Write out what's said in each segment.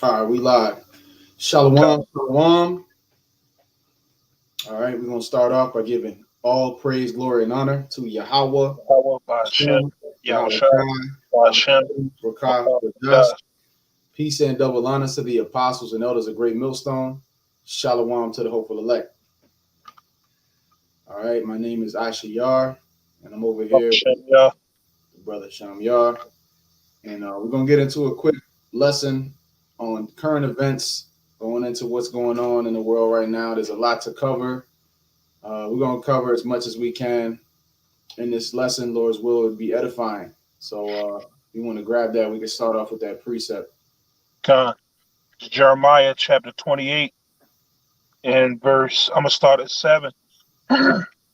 All right, we live. Shalom, shalom. All right, we're gonna start off by giving all praise, glory, and honor to Yahweh, Power by Hashem, Shem, Yahweh Yahushua, Shai, Hashem, Rakah, Makkah, Kodash. Peace and double honor to the apostles and elders of Great Millstone. Shalom to the hopeful elect. All right, my name is Aisha Yar, and I'm over here Hashem, with Yah. brother Sham Yar, and we're gonna get into a quick lesson on current events, going into what's going on in the world right now. There's a lot to cover. We're going to cover as much as we can in this lesson. Lord's will would be edifying. So if you want to grab that, we can start off with that precept. Khan. Jeremiah chapter 28 and I'm going to start at 7.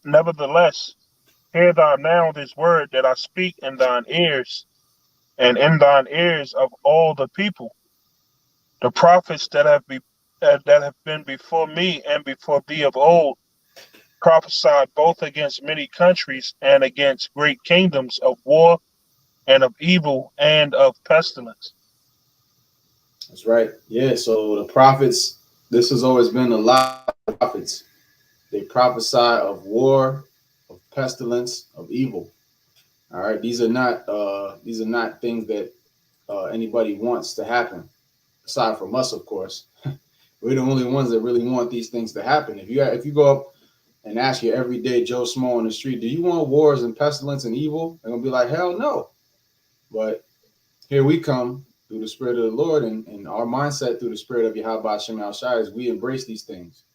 Nevertheless, hear thou now this word that I speak in thine ears, and in thine ears of all the people, the prophets that have been before me and before thee of old, prophesied both against many countries and against great kingdoms of war and of evil and of pestilence. That's right. Yeah. So the prophets, this has always been a lot of prophets. They prophesy of war, of pestilence, of evil. All right. These are not things that anybody wants to happen, aside from us, of course. We're the only ones that really want these things to happen. If you go up and ask your everyday Joe Small on the street, do you want wars and pestilence and evil? They're gonna be like, hell no. But here we come through the Spirit of the Lord, and our mindset through the Spirit of Yahweh Shem Al Shai is we embrace these things.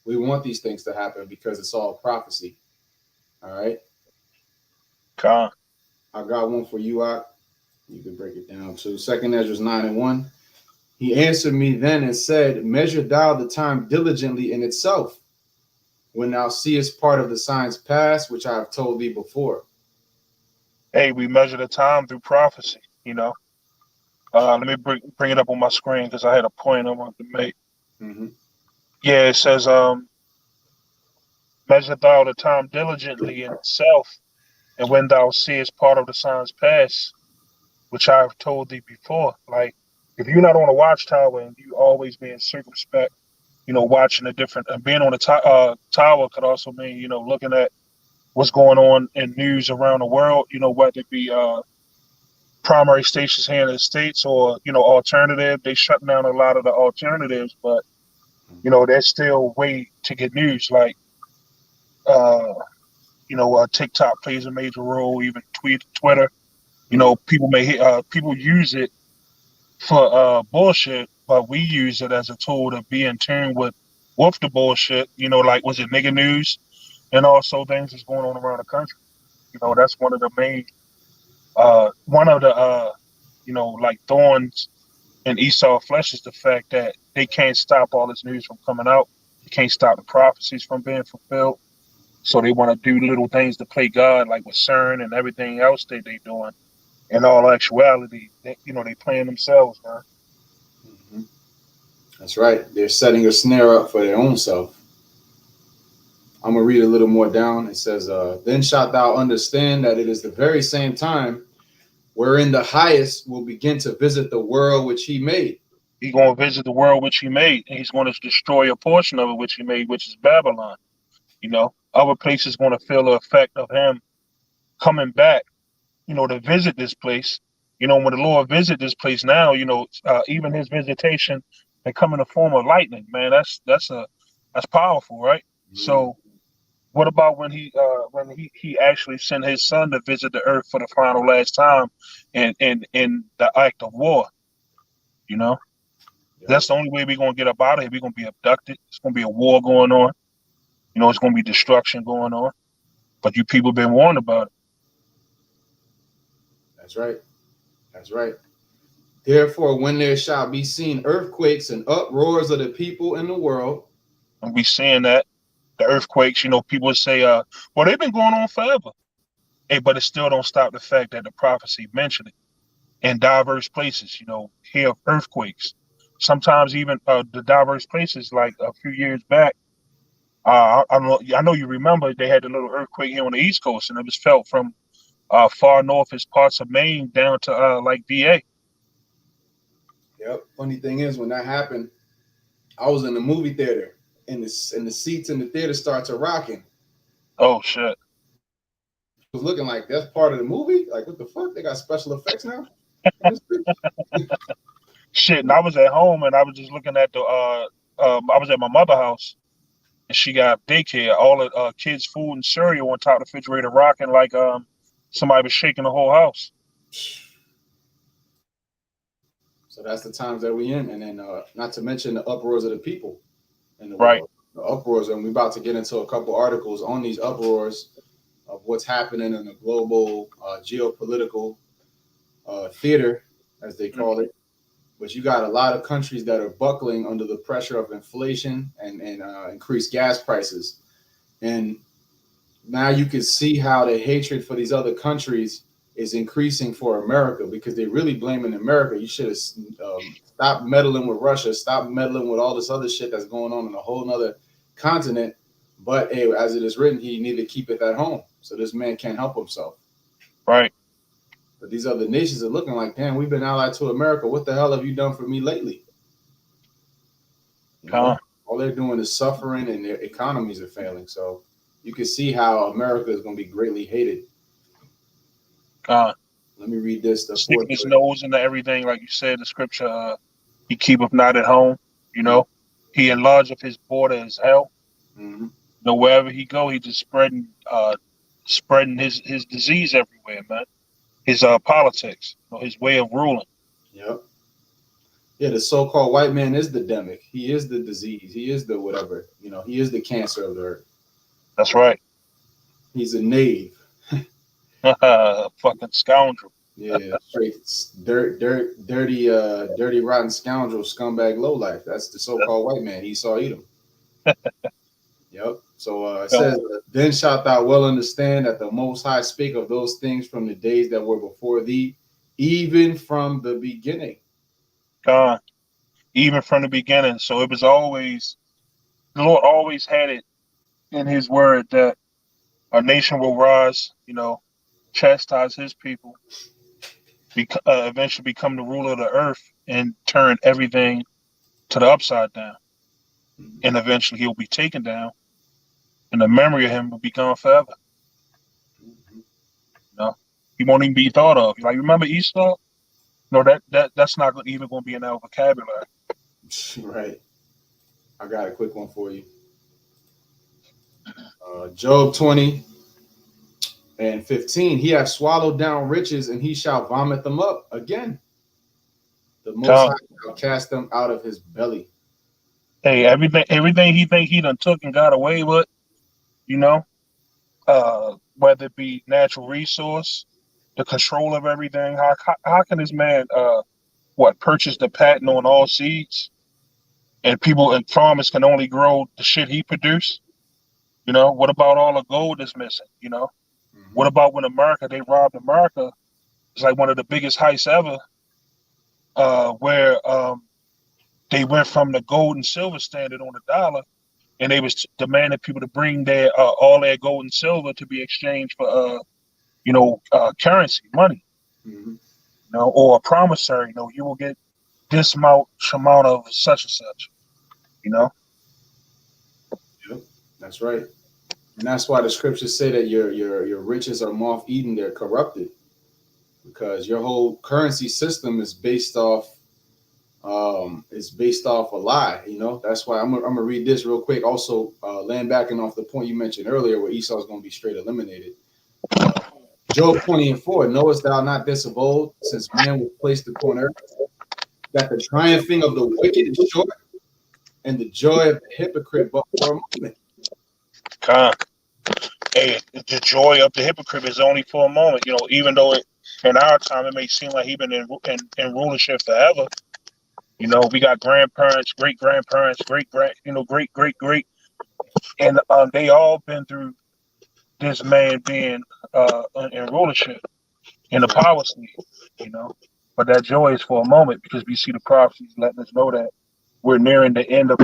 We want these things to happen because it's all prophecy. All right. Khan. I got one for you, Ak. You can break it down too. Second Ezra 9:1. He answered me then and said, measure thou the time diligently in itself, when thou seest part of the signs past, which I have told thee before. Hey, we measure the time through prophecy. Let me bring it up on my screen because I had a point I wanted to make. Mm-hmm. Yeah, it says, measure thou the time diligently in itself, and when thou seest part of the signs pass, which I have told thee before. Like, if you're not on a watchtower and you always being circumspect, watching the different, and being on a tower could also mean, looking at what's going on in news around the world, whether it be primary stations here in the States or, alternative. They shut down a lot of the alternatives, but, there's still a way to get news. Like, uh, TikTok plays a major role, even Twitter. Mm-hmm. People use it for bullshit, but we use it as a tool to be in tune with the bullshit. Like was it nigga news, and also things that's going on around the country. That's one of the main, one of the like thorns in Esau's flesh is the fact that they can't stop all this news from coming out. They can't stop the prophecies from being fulfilled. So they want to do little things to play God, like with CERN and everything else that they doing. In all actuality, they playing themselves, man. Mm-hmm. That's right. They're setting a snare up for their own self. I'm going to read a little more down. It says, then shalt thou understand that it is the very same time wherein the highest will begin to visit the world which he made. He's going to visit the world which he made, and he's going to destroy a portion of it which he made, which is Babylon. Other places going to feel the effect of him coming back, to visit this place. When the Lord visit this place now, even his visitation and come in the form of lightning, man, that's powerful, right? Mm-hmm. So what about when he actually sent his son to visit the earth for the final last time in the act of war, you know? Yep. That's the only way we're gonna get up out of here. We're gonna be abducted. It's gonna be a war going on. It's gonna be destruction going on. But you people been warned about it. That's right. That's right. Therefore, when there shall be seen earthquakes and uproars of the people in the world. And we seeing that. The earthquakes, people say, well, they've been going on forever. Hey, but it still don't stop the fact that the prophecy mentioned it in diverse places, hear of earthquakes. Sometimes even the diverse places, like a few years back, I know you remember they had the little earthquake here on the East Coast, and it was felt from far north as parts of Maine down to like VA. Yep. Funny thing is, when that happened, I was in the movie theater, and the seats in the theater start to rocking. Oh shit. It was looking like that's part of the movie. Like, what the fuck? They got special effects now. Shit, and I was at home and I was just looking at the I was at my mother's house and she got daycare, all the kids' food and cereal on top of the refrigerator rocking like somebody was shaking the whole house. So that's the times that we in, and then not to mention the uproars of the people in the Right. world. The uproars, and we're about to get into a couple articles on these uproars of what's happening in the global geopolitical theater, as they call it. But you got a lot of countries that are buckling under the pressure of inflation and increased gas prices. And now you can see how the hatred for these other countries is increasing for America because they're really blaming America. You should have stopped meddling with Russia, stop meddling with all this other shit that's going on in a whole nother continent. But hey, as it is written, he needed to keep it at home. So this man can't help himself. Right. But these other nations are looking like, damn, we've been allied to America. What the hell have you done for me lately? You know, all they're doing is suffering and their economies are failing. So you can see how America is going to be greatly hated. Let me read this. Sticking his nose into everything, like you said, the scripture, he keepeth not at home, you know. He enlargeth his border as hell. Mm-hmm. You know, wherever he go, he just spreading his disease everywhere, man. His politics, you know, his way of ruling. Yep. Yeah, the so-called white man is the demic. He is the disease. He is the whatever. You know, he is the cancer of the earth. That's right. He's a knave. Fucking scoundrel. Yeah, straight dirty, rotten scoundrel, scumbag, lowlife. That's the so-called white man. Esau Edom. Yep. So it says, then shalt thou well understand that the Most High spake of those things from the days that were before thee, even from the beginning. Even from the beginning. So it was always, the Lord always had it in his word that a nation will rise, you know, chastise his people, eventually become the ruler of the earth and turn everything to the upside down. And eventually he'll be taken down and the memory of him will be gone forever. You know, he won't even be thought of. Like, remember Esau? No, that's not even going to be in our vocabulary. Right. I got a quick one for you. Job 20:15. He hath swallowed down riches, and he shall vomit them up again. The Most High shall cast them out of his belly. Hey, everything he think he done took and got away with, you know, whether it be natural resource, the control of everything. How can this man purchase the patent on all seeds, and people and farmers can only grow the shit he produced? You know, what about all the gold that's missing? You know, what about when they robbed America? It's like one of the biggest heists ever, where they went from the gold and silver standard on the dollar, and they was demanding people to bring their all their gold and silver to be exchanged for currency, money, you know, or a promissory. You know, you will get this amount of such and such. You know. Yep, that's right, and that's why the scriptures say that your riches are moth eaten; they're corrupted, because your whole currency system is based off a lie. You know, that's why I'm gonna read this real quick. Also, land backing off the point you mentioned earlier, where Esau's going to be straight eliminated. Job 20:4. Knowest thou not this of old, since man was placed upon earth, that the triumphing of the wicked is short, and the joy of the hypocrite but for a moment. Hey, the joy of the hypocrite is only for a moment. You know, even though in our time it may seem like he's been in rulership forever. You know, we got grandparents, great grandparents, great, and they all been through this man being in rulership in the power sleeve. You know, but that joy is for a moment because we see the prophecies letting us know that we're nearing the end of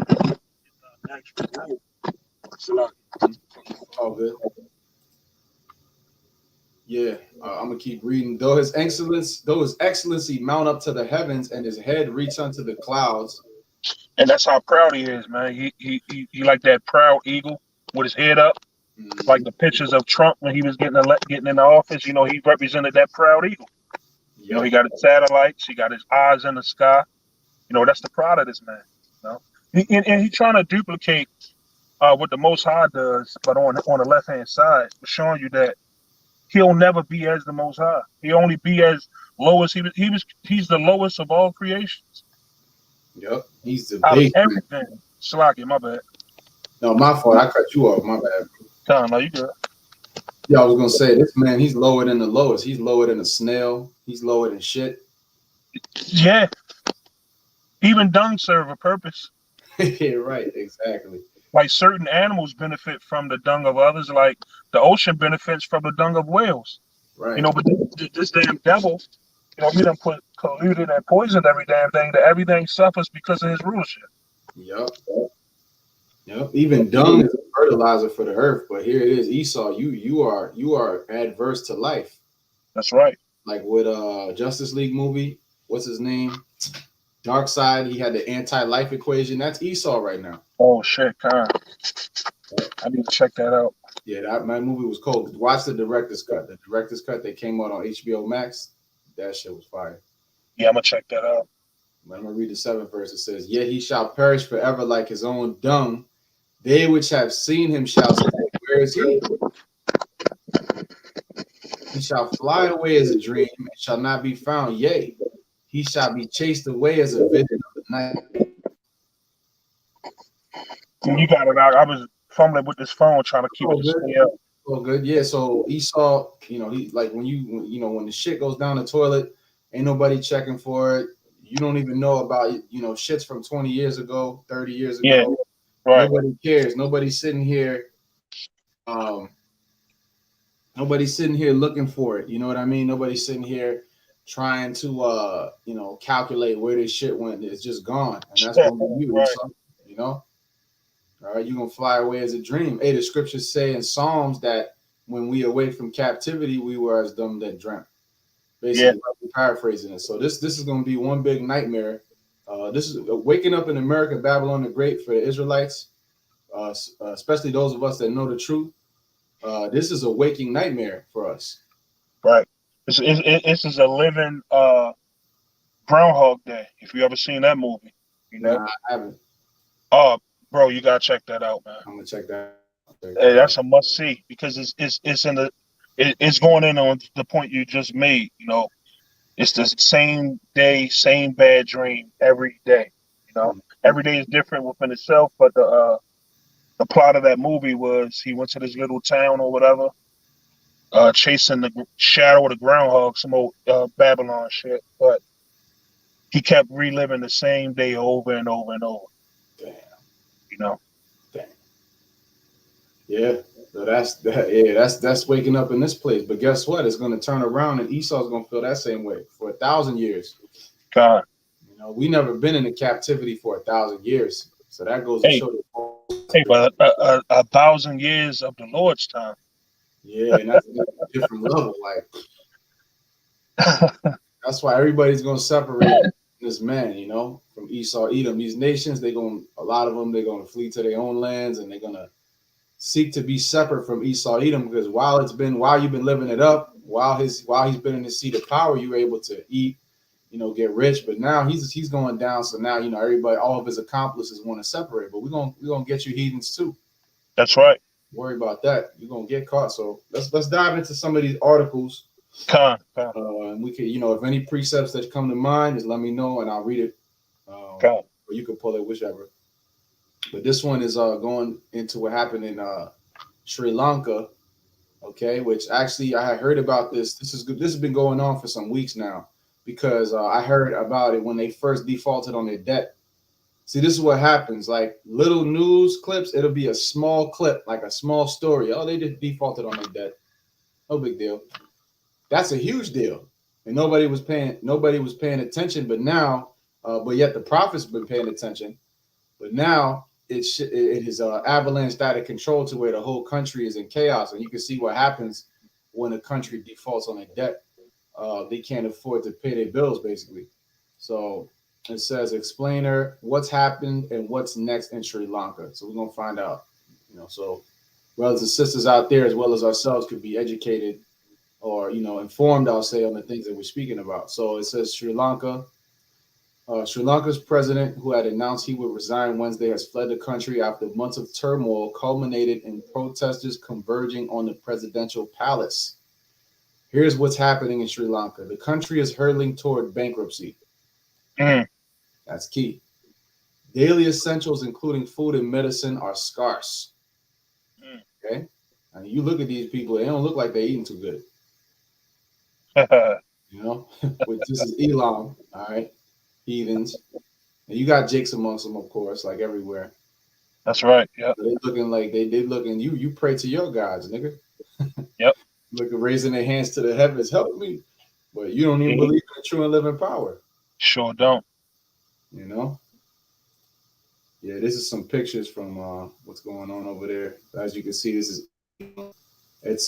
All good. Yeah, I'm gonna keep reading. Though his excellency mount up to the heavens, and his head reach unto the clouds. And that's how proud he is, man. He like that proud eagle with his head up, like Mhm. the pictures of Trump when he was getting in the office. You know, he represented that proud eagle. You know, he Yep. got his satellites, he got his eyes in the sky. You know, that's the pride of this man. You know, and he trying to duplicate what the Most High does, but on the left hand side, showing you that he'll never be as the Most High. He'll only be as low as he was. He's the lowest of all creations Yep. He's the out of base man. everything. Slaki, my bad. No, my fault. I cut you off. My bad. Come on, you good? Yeah, I was gonna say this man. He's lower than the lowest. He's lower than a snail. He's lower than shit. Yeah, even dung serve a purpose. Yeah, right. Exactly. Like certain animals benefit from the dung of others, like the ocean benefits from the dung of whales. You Right. know, but this damn devil, you know, he done put polluted and poisoned every damn thing that everything suffers because of his rulership. Yep. Yep. Even dung is a fertilizer for the earth. But here it is, Esau. You are adverse to life. That's right. Like with Justice League movie. What's his name? Dark Side. He had the anti-life equation. That's Esau right now. Oh shit, Khan. I need to check that out. Yeah, that movie was cold. Watch the director's cut. The director's cut that came out on HBO Max. That shit was fire. Yeah, I'm gonna check that out. I'm gonna read the 7th verse. It says, "Yet he shall perish forever like his own dung. They which have seen him shall say, Where is he? He shall fly away as a dream and shall not be found. Yea, he shall be chased away as a vision of the night." You got it out. I was fumbling with this phone trying to keep it Oh, to good. stay up. Oh, good. Yeah. So Esau, he like when the shit goes down the toilet, ain't nobody checking for it. You don't even know about shits from 20 years ago, 30 years Yeah, ago. right. Nobody cares. Nobody's sitting here. Um, Nobody's sitting here looking for it. You know what I mean? Nobody's sitting here trying to calculate where this shit went. It's just gone. And that's gonna be you, Right. Esau. You know? All right, you're gonna fly away as a dream. Hey, the scriptures say in Psalms that when we awake from captivity, we were as them that dreamt. Yeah. Basically, paraphrasing it. So this is gonna be one big nightmare. This is waking up in America, Babylon the Great for the Israelites, especially those of us that know the truth. This is a waking nightmare for us. Right. This is a living Groundhog Day. If you ever seen that movie, you know. Nah, I haven't. Oh, bro, you gotta check that out, man. I'm gonna check that. Hey, that's a must see because it's in the it's going in on the point you just made. You know, it's the same day, same bad dream every day. You know, every day is different within itself, but the plot of that movie was he went to this little town or whatever, chasing the shadow of the groundhog, some old Babylon shit, but he kept reliving the same day over and over and over. Damn. You know. Damn. Yeah. So that's waking up in this place. But guess what? It's gonna turn around and Esau's gonna feel that same way for 1,000 years. God. We never been in a captivity for 1,000 years. So that goes to Hey, show hey, but 1,000 years of the Lord's time. yeah, and that's a different level. Like that's why everybody's gonna separate this man, from Esau, Edom. These nations, a lot of them, they're gonna flee to their own lands and they're gonna seek to be separate from Esau, Edom, because while you've been living it up, while he's been in the seat of power, you were able to eat, get rich. But now he's going down. So now everybody, all of his accomplices want to separate. But we're gonna get you heathens too. That's right. Worry about that. You're gonna get caught. So let's dive into some of these articles. And we can, if any precepts that come to mind, just let me know and I'll read it. Or you can pull it, whichever. But this one is going into what happened in Sri Lanka, okay? Which actually I had heard about this. This is good. This has been going on for some weeks now because I heard about it when they first defaulted on their debt. See, this is what happens. Like little news clips, it'll be a small clip, like a small story. Oh, they just defaulted on their debt. No big deal. That's a huge deal, and nobody was paying attention. But now, but yet the prophets been paying attention. But now it is avalanche out of control to where the whole country is in chaos, and you can see what happens when a country defaults on a debt, they can't afford to pay their bills, basically. So it says, explainer, what's happened and what's next in Sri Lanka. So we're gonna find out. So brothers and sisters out there, as well as ourselves, could be educated or informed, I'll say, on the things that we're speaking about. So it says Sri Lanka. Sri Lanka's president, who had announced he would resign Wednesday, has fled the country after months of turmoil culminated in protesters converging on the presidential palace. Here's what's happening in Sri Lanka. The country is hurtling toward bankruptcy. That's key. Daily essentials, including food and medicine, are scarce. Okay? I mean, you look at these people, they don't look like they're eating too good. Which this is Elam, all right? Heathens. And you got jakes amongst them, of course, like everywhere. That's right. Yeah. So they looking like they looking. You pray to your gods, nigga. Yep. Looking, raising their hands to the heavens, help me. But you don't even believe in the true and living power. Sure don't. Yeah, this is some pictures from what's going on over there. As you can see, it's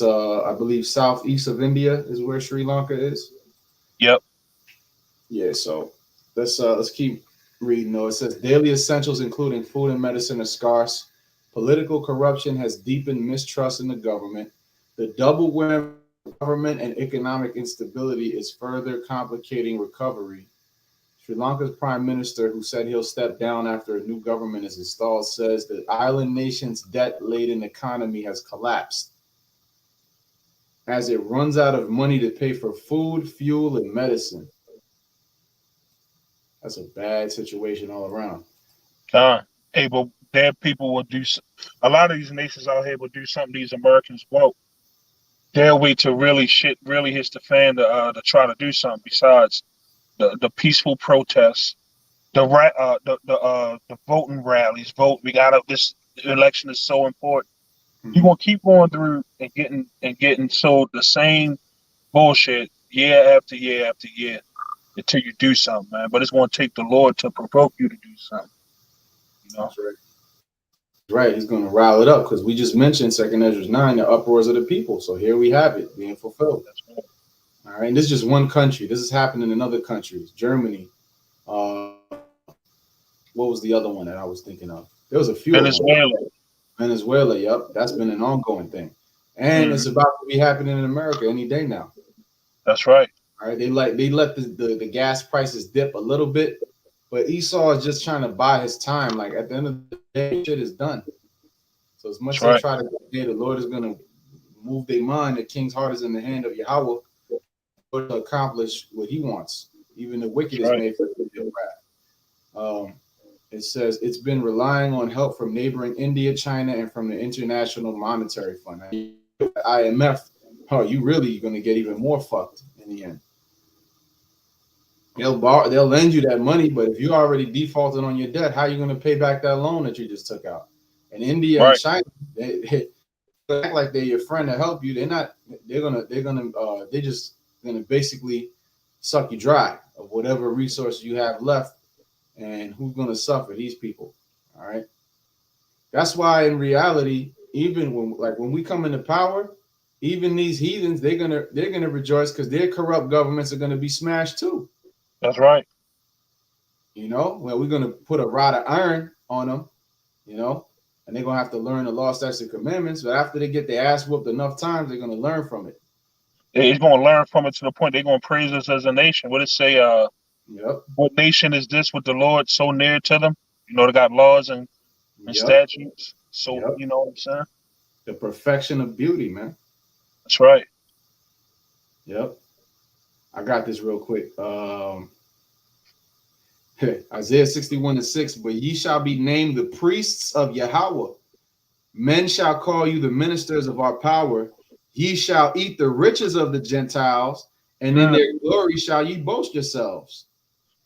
I believe southeast of India is where Sri Lanka is. Yep. Yeah, so let's keep reading. It says daily essentials, including food and medicine, are scarce. Political corruption has deepened mistrust in the government. The double whammy of government and economic instability is further complicating recovery. Sri Lanka's prime minister, who said he'll step down after a new government is installed, says the island nation's debt-laden economy has collapsed as it runs out of money to pay for food, fuel, and medicine. That's a bad situation all around. Hey, but their people will do. A lot of these nations out here will do something these Americans won't. They'll wait till shit really hits the fan to try to do something besides the peaceful protests, the voting rallies. We got this election is so important. You're gonna keep going through and getting sold the same bullshit year after year after year until you do something, man. But it's gonna take the Lord to provoke you to do something. That's right. Right, he's going to rile it up because we just mentioned 2 Ezra 9, the uproars of the people. So here we have it being fulfilled. That's right. All right, and this is just one country. This is happening in other countries. Germany. What was the other one that I was thinking of? There was a few. Venezuela, yep. That's been an ongoing thing. And it's about to be happening in America any day now. That's right. All right, they let the gas prices dip a little bit. But Esau is just trying to buy his time. Like at the end of the day, shit is done. So as much as they try to say the Lord is going to move their mind, the king's heart is in the hand of Yahweh to accomplish what he wants. Even the wicked is made for the wrath. It says it's been relying on help from neighboring India, China, and from the International Monetary Fund. IMF, you really going to get even more fucked in the end. They'll lend you that money, but if you already defaulted on your debt, how are you going to pay back that loan that you just took out? And India and China, they act like they're your friend to help you. They're not. They're just gonna basically suck you dry of whatever resources you have left. And who's gonna suffer? These people. All right. That's why in reality, even when we come into power, even these heathens, they're gonna rejoice because their corrupt governments are gonna be smashed too. That's right. Well, we're going to put a rod of iron on them, and they're going to have to learn the law, statutes, and commandments. But after they get their ass whooped enough times, they're going to learn from it. He's going to learn from it to the point they're going to praise us as a nation. What it say? What nation is this with the Lord so near to them? They got laws and statutes. So, you know what I'm saying? The perfection of beauty, man. That's right. Yep. I got this real quick. Isaiah 61:6, but ye shall be named the priests of Yahweh. Men shall call you the ministers of our power. Ye shall eat the riches of the Gentiles, and in their glory shall ye boast yourselves.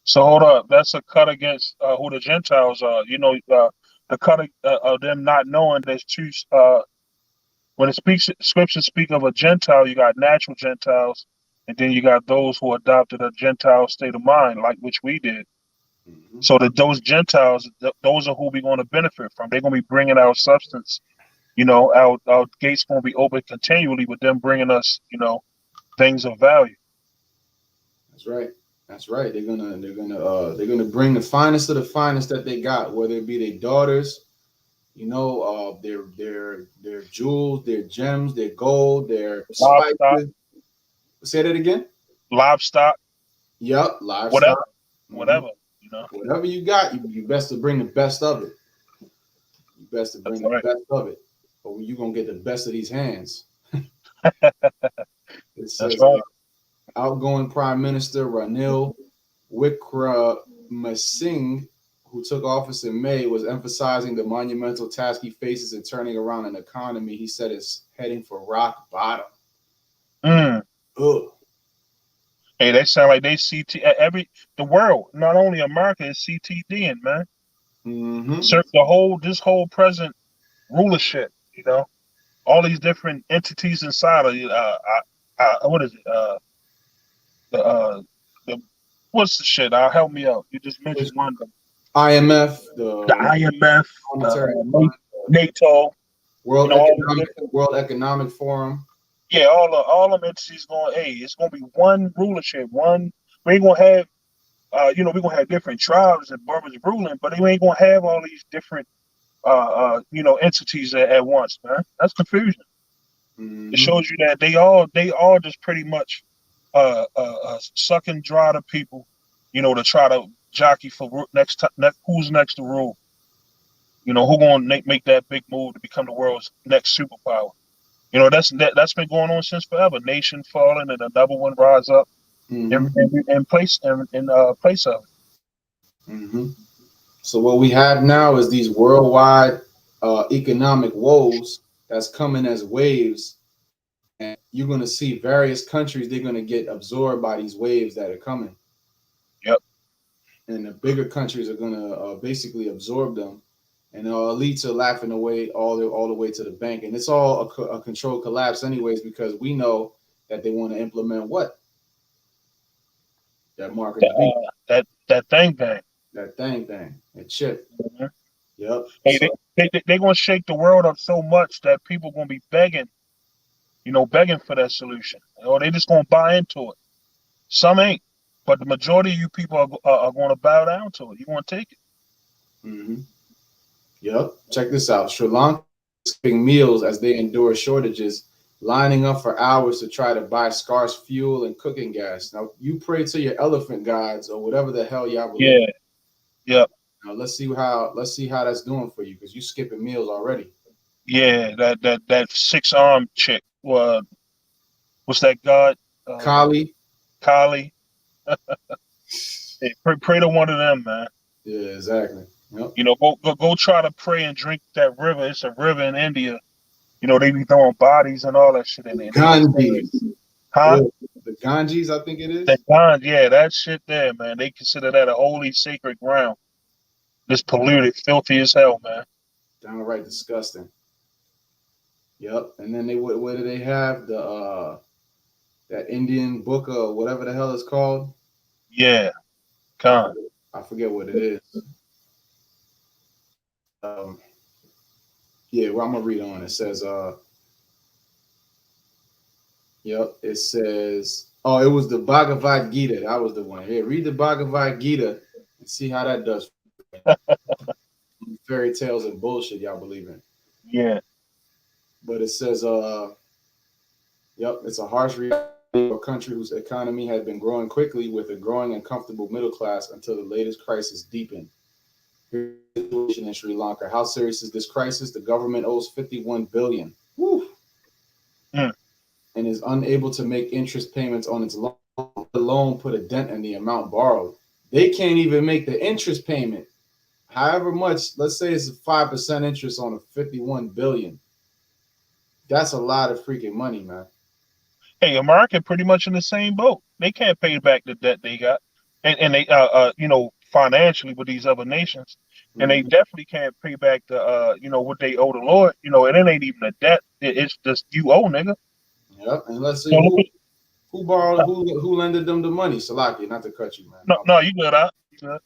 So hold up. That's a cut against who the Gentiles are. The cut of them not knowing there's two. When scriptures speak of a Gentile, you got natural Gentiles. And then you got those who adopted a Gentile state of mind, like which we did. So that those Gentiles, those are who we're going to benefit from. They're going to be bringing our substance Our gates gonna be open continually with them bringing us, things of value. That's right. That's right. They're gonna bring the finest of the finest that they got, whether it be their daughters, their jewels, their gems, their gold, their Livestock, spices. Say that again. livestock, Yep, whatever, livestock. Hmm. whatever, you know. Whatever you got, you best to bring the best of it. You best to That's bring the right. best of it, or you gonna get the best of these hands. It That's says right. outgoing Prime Minister Ranil Wickremesinghe, who took office in May, was emphasizing the monumental task he faces in turning around an economy he said is heading for rock bottom. Mm. Ugh. Hey, they sound like they the world, not only America, is CTDing, man. Mm-hmm. This whole present rulership, all these different entities inside of what is it? The what's the shit? Help me out. You just mentioned one. IMF, The the IMF, Monetary Fund, NATO. All the different. World Economic Forum. Yeah, all them entities going. Hey, it's gonna be one rulership. One. We ain't gonna have. We're gonna have different tribes and brothers ruling, but we ain't gonna have all these different entities at once, man. That's confusion. It Mm-hmm. shows you that they all just pretty much sucking dry the people, to try to jockey for who's next to rule. Who gonna make that big move to become the world's next superpower. That's been going on since forever. Nation falling and another one rise up Mm-hmm. in place of it. Mm-hmm. So what we have now is these worldwide economic woes that's coming as waves, and you're going to see various countries. They're going to get absorbed by these waves that are coming. Yep. And the bigger countries are going to basically absorb them, and our elites are laughing away all the way to the bank, and it's all a controlled collapse, anyways, because we know that they want to implement what that market of the beast, That thing bang. that that chip. Mhm. Yep. Hey, So they gonna shake the world up so much that people gonna be begging for that solution, or they just gonna buy into it. Some ain't, but the majority of you people are going to bow down to it. You want to take it. mm-hmm. Yep. Check this out. Sri Lanka is skipping meals as they endure shortages, lining up for hours to try to buy scarce fuel and cooking gas. Now, you pray to your elephant gods or whatever the hell y'all believe Yeah, in. yeah, Now, let's see how that's doing for you, because you skipping meals already. yeah. That 6 arm chick. What's that god? Kali. Kali. Hey, pray to one of them, man. Yeah, exactly. Yep. Go try to pray and drink that river. It's a river in India. They be throwing bodies and all that shit in there. They be saying, Ganges. huh? Yeah. The Ganges, I think it That is. bond, yeah, that shit there, man. They consider that a holy, sacred ground. This polluted, filthy as hell, man. Downright disgusting. Yep. And then what do they have? That Indian book or whatever the hell it's called. Yeah, I con. forget, I forget what it is. Um, yeah, well, I'm gonna read on. It says, yep, it says, oh, it was the Bhagavad Gita. That was the one. Here, read the Bhagavad Gita and see how that does. Fairy tales and bullshit y'all believe in. Yeah, But it says, yep, it's a harsh reality for a country whose economy had been growing quickly with a growing and comfortable middle class until the latest crisis deepened. Here's the situation in Sri Lanka. How serious is this crisis? The government owes 51 billion. Woo. mm. And is unable to make interest payments on its loan, let alone put a dent in the amount borrowed. They can't even make the interest payment. However much, let's say it's a 5% interest on a 51 billion. That's a lot of freaking money, man. Hey, America pretty much in the same boat. They can't pay back the debt they got, and they financially with these other nations, and they Mm-hmm. definitely can't pay back what they owe the Lord. And it ain't even a debt. It's just you owe, nigga. Yep. And let's see So look who borrowed, who lended them the money. Salaki, not to cut you, man. no, you good, huh? You good.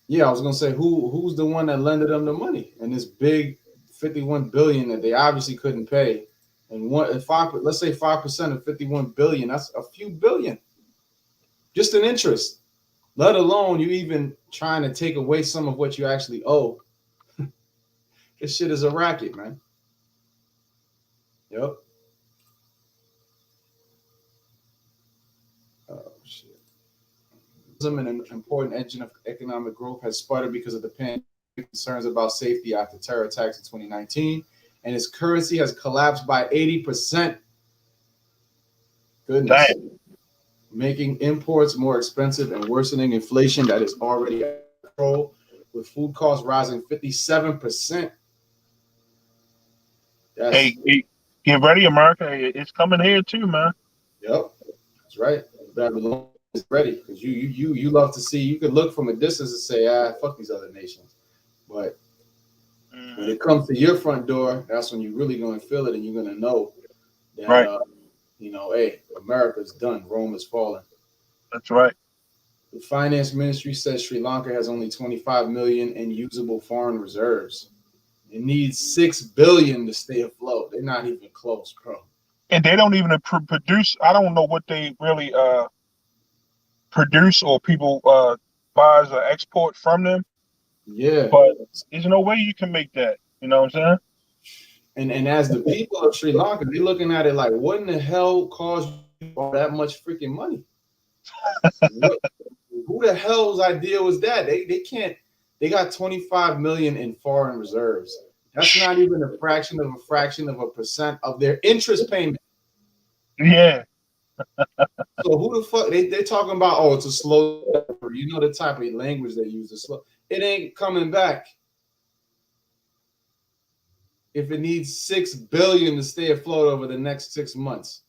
Yeah, I was gonna say who's the one that lended them the money, and this big 51 billion that they obviously couldn't pay. And let's say 5% of 51 billion, that's a few billion just in interest, let alone you even trying to take away some of what you actually owe. This shit is a racket, man. Yep. Oh, shit. An important engine of economic growth has sputtered because of the pandemic, concerns about safety after terror attacks in 2019, and its currency has collapsed by 80%. Goodness. Damn. Making imports more expensive and worsening inflation that is already out of control, with food costs rising 57%. Hey, get ready, America. It's coming here too, man. Yep, that's right. Babylon is ready because you love to see. You can look from a distance and say, fuck these other nations, but when it comes to your front door, that's when you're really going to feel it, and you're going to know that right. Hey, America's done. Rome is falling. That's right. The finance ministry says Sri Lanka has only 25 million in usable foreign reserves. It needs 6 billion to stay afloat. They're not even close, bro. And they don't even produce. I don't know what they really produce or people buys or export from them. Yeah. But there's no way you can make that. You know what I'm saying? And as the people of Sri Lanka, they're looking at it like, what in the hell caused you all that much freaking money? Who the hell's idea was that? They can't. They got 25 million in foreign reserves. That's not even a fraction of a percent of their interest payment. Yeah. So who the fuck they're talking about? Oh, it's a slow. You know the type of language they use. Is slow. It ain't coming back. If it needs 6 billion to stay afloat over the next 6 months,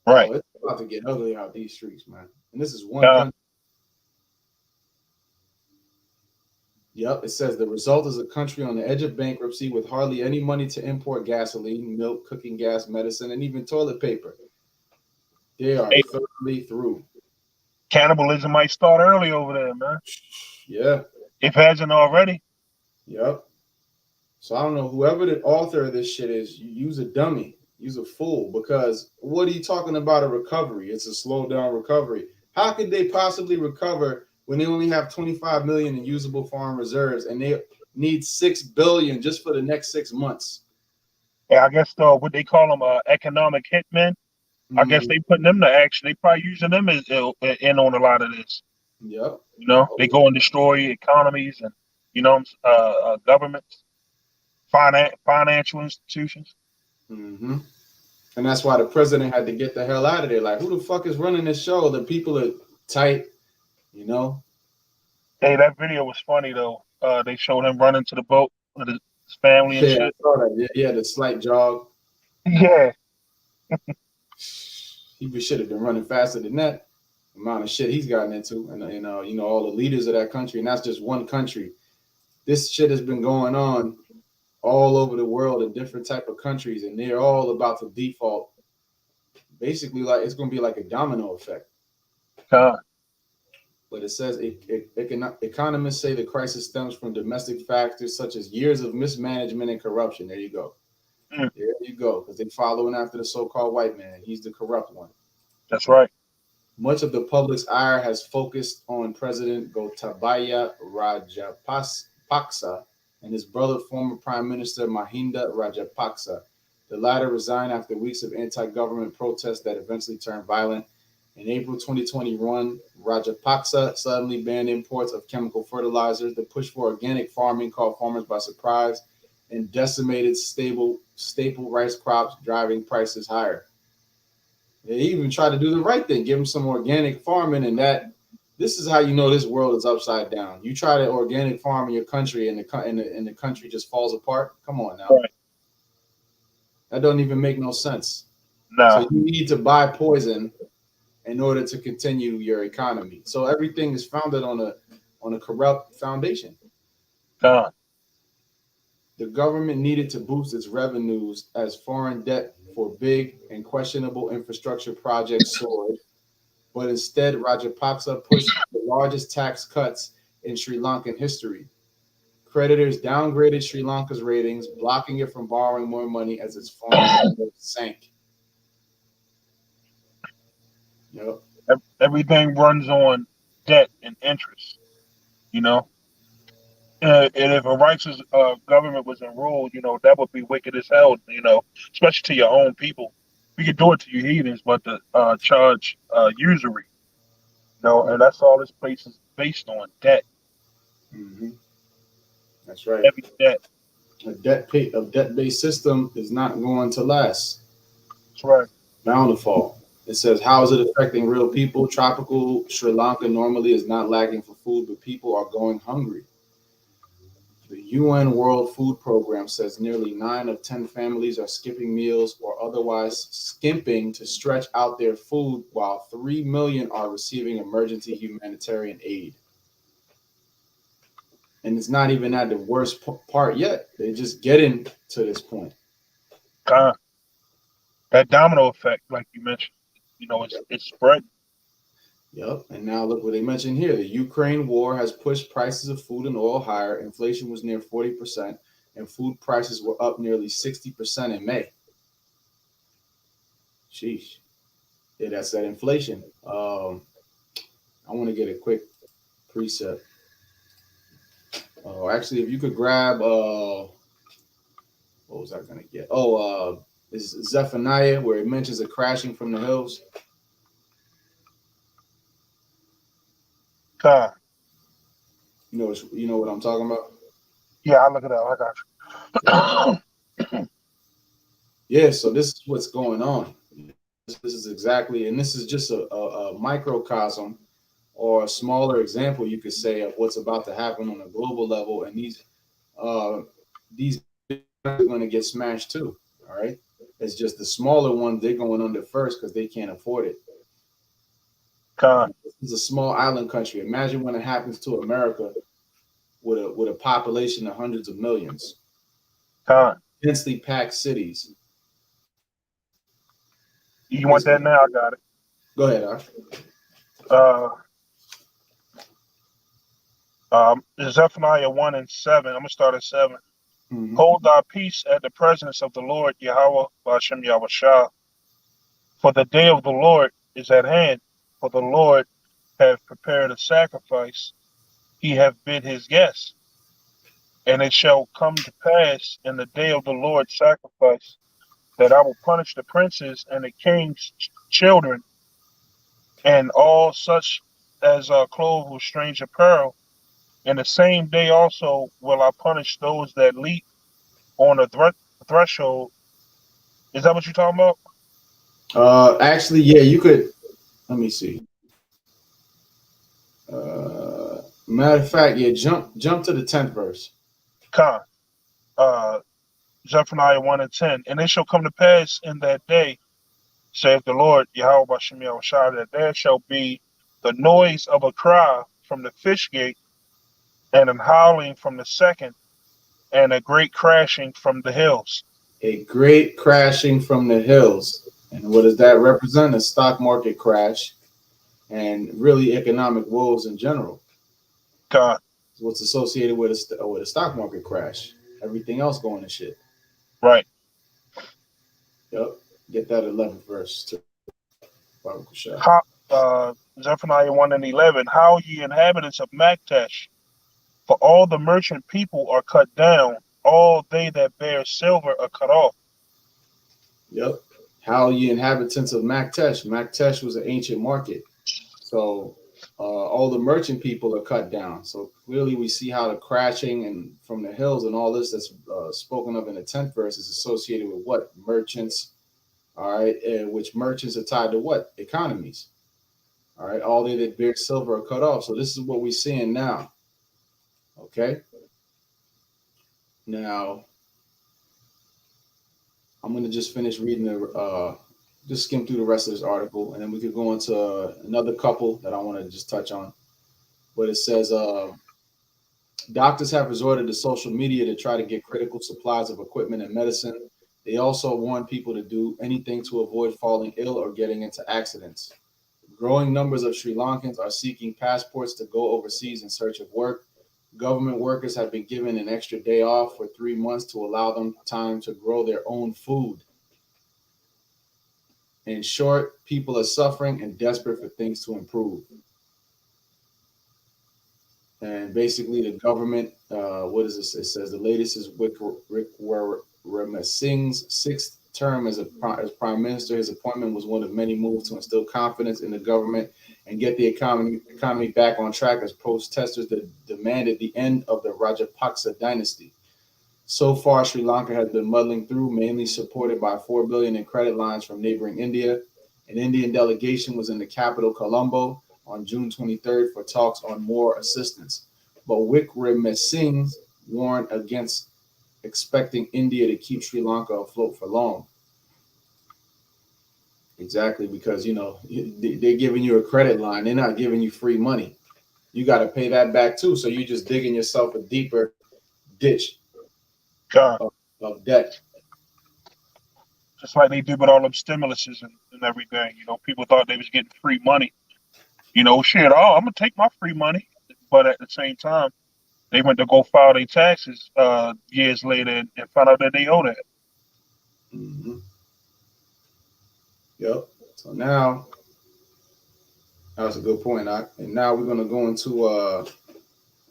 right? It's about to get ugly out these streets, man. And this is one country. Yep, it says the result is a country on the edge of bankruptcy with hardly any money to import gasoline, milk, cooking gas, medicine, and even toilet paper. They are thoroughly through. Cannibalism might start early over there, man. Yeah. If it hasn't already. Yep. So I don't know, whoever the author of this shit is, you use a dummy, use a fool, because what are you talking about a recovery? It's a slow down recovery. How could they possibly recover when they only have 25 million in usable foreign reserves and they need 6 billion just for the next 6 months? Yeah, I guess what they call them economic hitmen. Mm-hmm. I guess they putting them to action. They probably using them as in on a lot of this. Yep. You know, they go and destroy economies and governments, financial institutions. Mm-hmm. And that's why the president had to get the hell out of there. Like, who the fuck is running this show? The people are tight, you know. Hey, that video was funny though. They showed him running to the boat with his family and shit. I saw that. Yeah, the slight jog. Yeah. He should have been running faster than that. The amount of shit he's gotten into, and all the leaders of that country, and that's just one country. This shit has been going on all over the world in different type of countries, and they're all about to default. Basically, like it's going to be like a domino effect. But it says economists say the crisis stems from domestic factors such as years of mismanagement and corruption. There you go. There you go. Because they're following after the so-called white man. He's the corrupt one. That's right. Much of the public's ire has focused on President Gotabaya Rajapaksa and his brother, former Prime Minister Mahinda Rajapaksa. The latter resigned after weeks of anti-government protests that eventually turned violent. In April 2021, Rajapaksa suddenly banned imports of chemical fertilizers. The push for organic farming caught farmers by surprise and decimated staple rice crops, driving prices higher. They even tried to do the right thing, give them some organic farming, and this is how you know this world is upside down. You try to organic farm in your country, and the country just falls apart. Come on now, right. That doesn't even make no sense. No. So you need to buy poison in order to continue your economy. So everything is founded on a corrupt foundation. The government needed to boost its revenues as foreign debt for big and questionable infrastructure projects soared, but instead Rajapaksa pushed the largest tax cuts in Sri Lankan history, creditors downgraded Sri Lanka's ratings, blocking it from borrowing more money as its foreign reserves sank. Yep. Everything runs on debt and interest. You know, and if a righteous government was in rule, that would be wicked as hell. Especially to your own people. We could do it to you heathens, but to charge usury. And that's all this place is based on debt, Hmm. That's right. heavy debt. A debt-based system is not going to last. That's right. Bound to fall. It says, how is it affecting real people? Tropical Sri Lanka normally is not lacking for food, but people are going hungry. The UN World Food Program says nearly 9 of 10 families are skipping meals or otherwise skimping to stretch out their food, while 3 million are receiving emergency humanitarian aid. And it's not even at the worst part yet. They're just getting to this point. Uh, that domino effect, like you mentioned, it's spread. Yep. And now look what they mentioned here. The Ukraine war has pushed prices of food and oil higher. Inflation was near 40%, and food prices were up nearly 60% in May. Sheesh. Yeah, that's that inflation. I want to get a quick precept. Oh, actually, if you could grab, what was I going to get? Oh, is Zephaniah, where it mentions a crashing from the hills. Uh, You know what I'm talking about? yeah, I look it up. I got you. Yeah, so this is what's going on. This is exactly, and this is just a microcosm or a smaller example, you could say, of what's about to happen on a global level. And these are going to get smashed too. All right. It's just the smaller ones, they're going under first because they can't afford it. Con, This is a small island country. Imagine when it happens to America with a population of hundreds of millions, con. densely packed cities. You want It's, that now? I got it. go ahead, Ash. Uh, Zephaniah 1:7. I'm gonna start at 7. Mm-hmm. Hold thy peace at the presence of the Lord Yahweh Bashem Yahushua. For the day of the Lord is at hand. For the Lord hath prepared a sacrifice. He hath bid his guests. And it shall come to pass in the day of the Lord's sacrifice that I will punish the princes and the king's children and all such as are clothed with strange apparel. And the same day also will I punish those that leap on the threshold. Is that what you're talking about? Actually, yeah, you could. Let me see. Matter of fact, yeah, jump to the 10th verse. Con. Uh, Zephaniah 1:10. And it shall come to pass in that day, saith the Lord, Yahweh Bashem Yahushua, that there shall be the noise of a cry from the fish gate, and an howling from the second, and a great crashing from the hills. A great crashing from the hills. And what does that represent? A stock market crash and really economic woes in general. God, What's associated with a stock market crash? Everything else going to shit. right. Yep. Get that 11th verse too. How, Zephaniah 1:11. How ye inhabitants of Maktesh, for all the merchant people are cut down, all they that bear silver are cut off. Yep. How ye inhabitants of Maktesh. Maktesh was an ancient market. So all the merchant people are cut down. So clearly we see how the crashing and from the hills and all this that's spoken of in the 10th verse is associated with what? Merchants. All right. Which merchants are tied to what? Economies. All right. All they that bear silver are cut off. So this is what we're seeing now. Okay. Now, I'm going to just finish reading just skim through the rest of this article, and then we could go into another couple that I want to just touch on. But it says, doctors have resorted to social media to try to get critical supplies of equipment and medicine. They also warn people to do anything to avoid falling ill or getting into accidents. Growing numbers of Sri Lankans are seeking passports to go overseas in search of work. Government workers have been given an extra day off for 3 months to allow them time to grow their own food. In short, people are suffering and desperate for things to improve. And basically, the government, what is this? It says the latest is Wickrama Singh's sixth term as prime minister. His appointment was one of many moves to instill confidence in the government and get the economy back on track as protesters that demanded the end of the Rajapaksa dynasty. So far, Sri Lanka has been muddling through, mainly supported by 4 billion in credit lines from neighboring India. An Indian delegation was in the capital, Colombo, on June 23rd for talks on more assistance. But Wickremesinghe warned against expecting India to keep Sri Lanka afloat for long. Exactly, because they're giving you a credit line; they're not giving you free money. You got to pay that back too. So you're just digging yourself a deeper ditch God, of debt. just like they did with all them stimuluses and everything. People thought they was getting free money. Shit. Oh, I'm gonna take my free money, but at the same time, they went to go file their taxes years later and found out that they owe that. Mm-hmm. Yep. So now that's a good point. And now we're gonna go into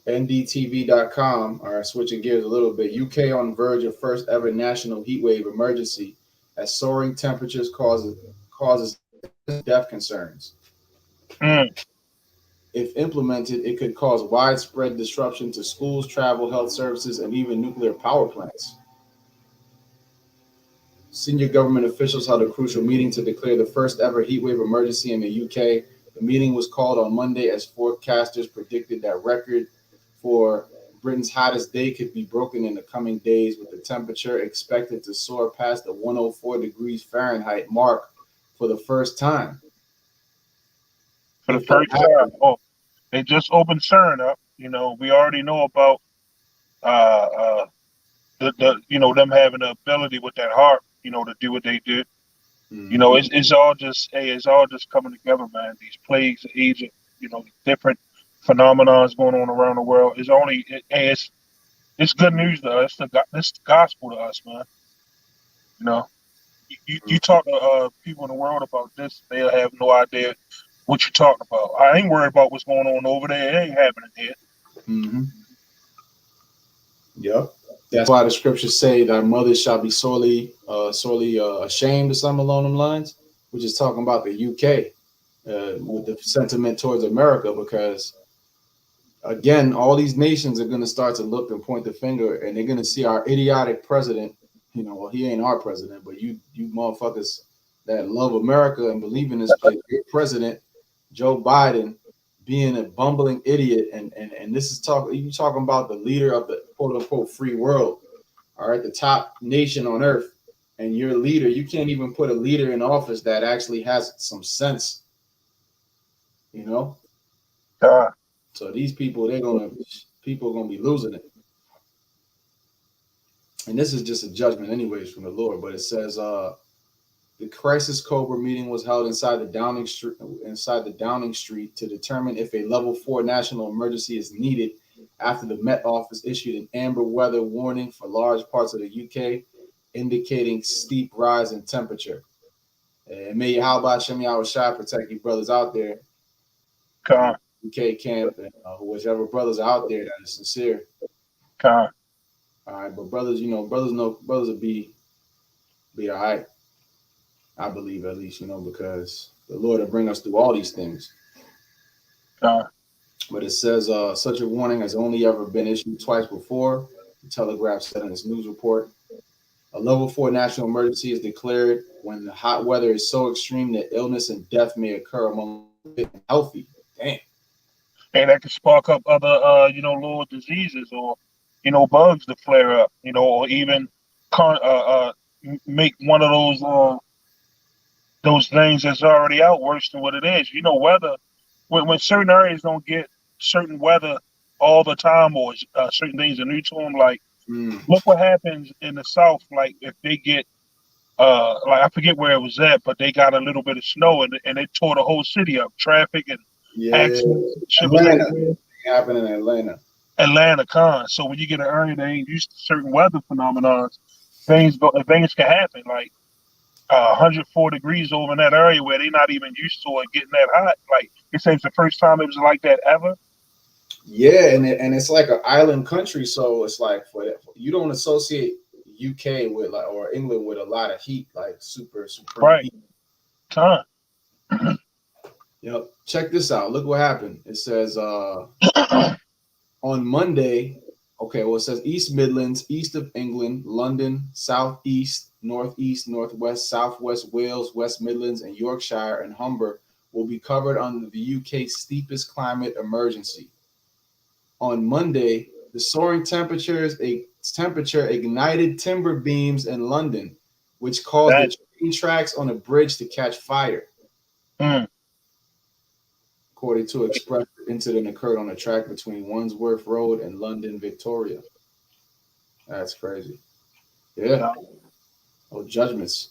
NDTV.com. All right, switching gears a little bit. UK on verge of first ever national heat wave emergency as soaring temperatures causes death concerns. Mm. If implemented, it could cause widespread disruption to schools, travel, health services, and even nuclear power plants. Senior government officials held a crucial meeting to declare the first ever heatwave emergency in the UK. The meeting was called on Monday as forecasters predicted that record for Britain's hottest day could be broken in the coming days, with the temperature expected to soar past the 104 degrees Fahrenheit mark for the first time. For the first time. Oh, they just opened CERN up. We already know about uh, uh, them having the ability with that heart, to do what they did. Mm-hmm. It's all just coming together, man. These plagues, agent, different phenomena going on around the world. It's good news to us. It's the gospel to us, man. You know, you talk to people in the world about this, they'll have no idea what you're talking about. I ain't worried about what's going on over there. It ain't happening here. Mm-hmm. Yep. That's why the scriptures say thy mother shall be sorely ashamed, or something along them lines, which is talking about the UK with the sentiment towards America, because again, all these nations are going to start to look and point the finger, and they're going to see our idiotic president. Well, he ain't our president, but you motherfuckers that love America and believe in this place, your president, Joe Biden, being a bumbling idiot, and this is talking about the leader of the quote unquote free world, all right, the top nation on earth, and your leader, you can't even put a leader in office that actually has some sense, God. So these people, people are gonna be losing it, and this is just a judgment, anyways, from the Lord. But it says, the crisis Cobra meeting was held inside the Downing Street to determine if a level 4 national emergency is needed after the Met Office issued an amber weather warning for large parts of the UK, indicating steep rise in temperature. And may Yahweh Shem Yahweh Shai protect you brothers out there, God. UK camp, and whichever brothers are out there that are sincere. God. All right, but brothers, brothers will be all right. I believe, at least, because the Lord will bring us through all these things. But it says such a warning has only ever been issued twice before, the Telegraph said in its news report. A level 4 national emergency is declared when the hot weather is so extreme that illness and death may occur among the healthy. Damn. And that could spark up other, little diseases or, bugs to flare up, or even make one of those things that's already out worse than what it is. Weather, when certain areas don't get certain weather all the time, or certain things are new to them, like look what happens in the South. Like if they get, like I forget where it was at, but they got a little bit of snow and they tore the whole city up, traffic and accidents. Atlanta. Happened in Atlanta. Atlanta con. So when you get an area that ain't used to certain weather phenomena, things can happen. Like 104 degrees over in that area where they're not even used to it getting that hot. Like it seems the first time it was like that ever. Yeah, and it's like an island country, so it's like you don't associate UK with like or England with a lot of heat, like super supreme Right. heat. Con. Yep. Check this out. Look what happened. It says on Monday, okay, well, it says East Midlands, east of England, London, southeast, northeast, northwest, southwest Wales, West Midlands, and Yorkshire and Humber will be covered under the UK's steepest climate emergency. On Monday, the soaring temperature ignited timber beams in London, which caused the That. train tracks on a bridge to catch fire. Mm, According to Express, the incident occurred on a track between Wandsworth Road and London Victoria. That's crazy. Yeah. yeah. Oh, judgments.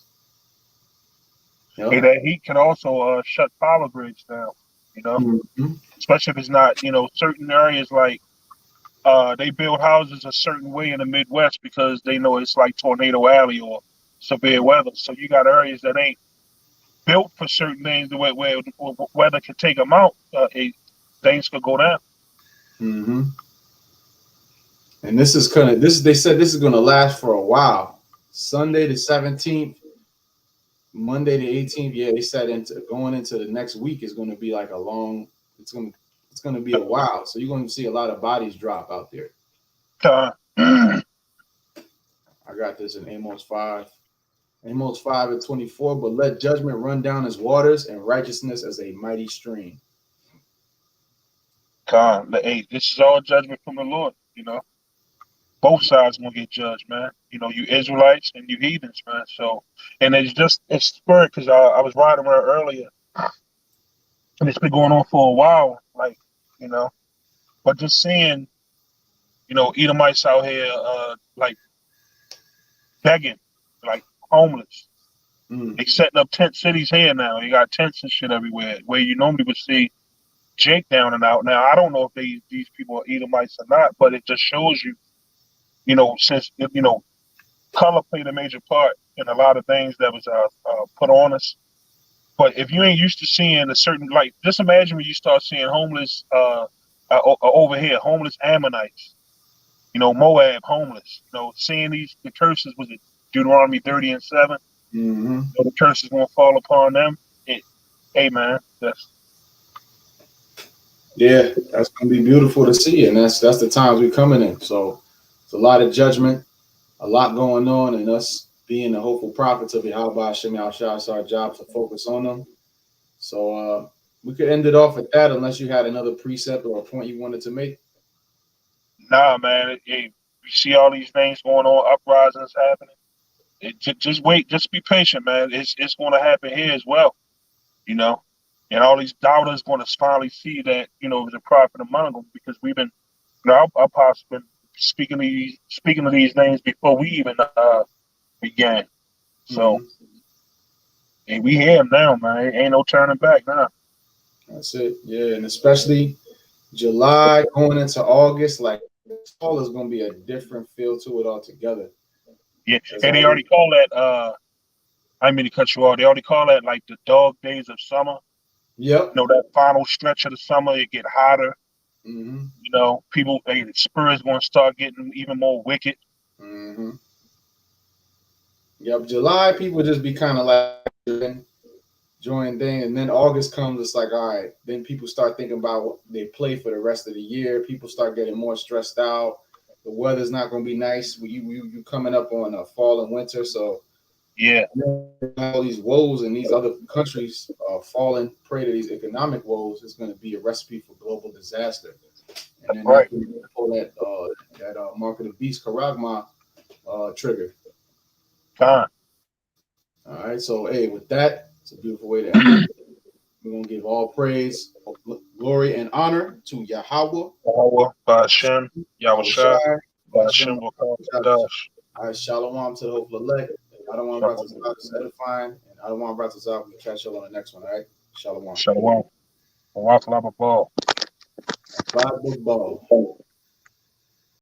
Hey, Yep. that heat can also shut power grids down. You know, Mhm. especially if it's not. Certain areas like they build houses a certain way in the Midwest because they know it's like tornado alley or severe weather. So you got areas that ain't built for certain things the way where weather can take them out. Things could go down. Mhm. And this is kind of this. They said this is going to last for a while. Sunday the 17th, Monday the 18th. Yeah, they said into going into the next week is going to be like a long. It's going to be a while. So you're going to see a lot of bodies drop out there. Uh, I got this in Amos 5. Amos 5:24. But let judgment run down as waters and righteousness as a mighty stream. hey, this is all judgment from the Lord. Both sides gonna get judged, man. You Israelites and you heathens, man. So, and it's spirit because I was riding around earlier, and it's been going on for a while, like you know. But just seeing, Edomites out here, like begging, like homeless. Mm. They setting up tent cities here now. You got tents and shit everywhere, where you normally would see Jake down and out. Now I don't know if these people are Edomites or not, but it just shows you, since color played a major part in a lot of things that was put on us. But if you ain't used to seeing a certain, like, just imagine when you start seeing homeless over here, homeless Ammonites, Moab homeless, seeing the curses, was it Deuteronomy 30:7? Mm-hmm. The curses won't fall upon them. Hey man, Yeah, that's gonna be beautiful to see, and that's the times we're coming in. So it's a lot of judgment, a lot going on, and us being the hopeful prophets of Yahweh Hashem Yahushua, it's our job to focus on them. So we could end it off at that, unless you had another precept or a point you wanted to make. nah, man. You see all these things going on, uprisings happening. Just wait, just be patient, man. It's going to happen here as well, you know. And all these doubters going to finally see that the prophet among them, because we've been, our apostles been speaking of these things before we even began. So Mm-hmm. hey, we here now, man. Ain't no turning back now. That's it. Yeah, and especially July going into August, like fall is gonna be a different feel to it altogether. Yeah, As and they always, already call that. I didn't mean to cut you off. They already call that like the dog days of summer. yep. That final stretch of the summer, it get hotter. Mm-hmm. People, the spirits going to start getting even more wicked. Mm-hmm. Yep. July people just be kind of like join thing, and then August comes. It's like, all right. Then people start thinking about what they play for the rest of the year. People start getting more stressed out. The weather's not going to be nice. You coming up on fall and winter, so Yeah, all these woes in these other countries falling prey to these economic woes is going to be a recipe for global disaster. And then right. that's when you pull that mark of the beast Karagma trigger. Fine. All right. So hey, with that, it's a beautiful way to end it. We're gonna give all praise, glory, and honor to Yahweh, Yahweh, Hashem, Yahushua, Yahushai, Hashem, Hashem. Wakadash. All right, shalom to the hopeful elect. I don't want to is edifying, and I don't want to we catch you on the next one. All right, shalom. Shalom. Shalom. Bye, big ball.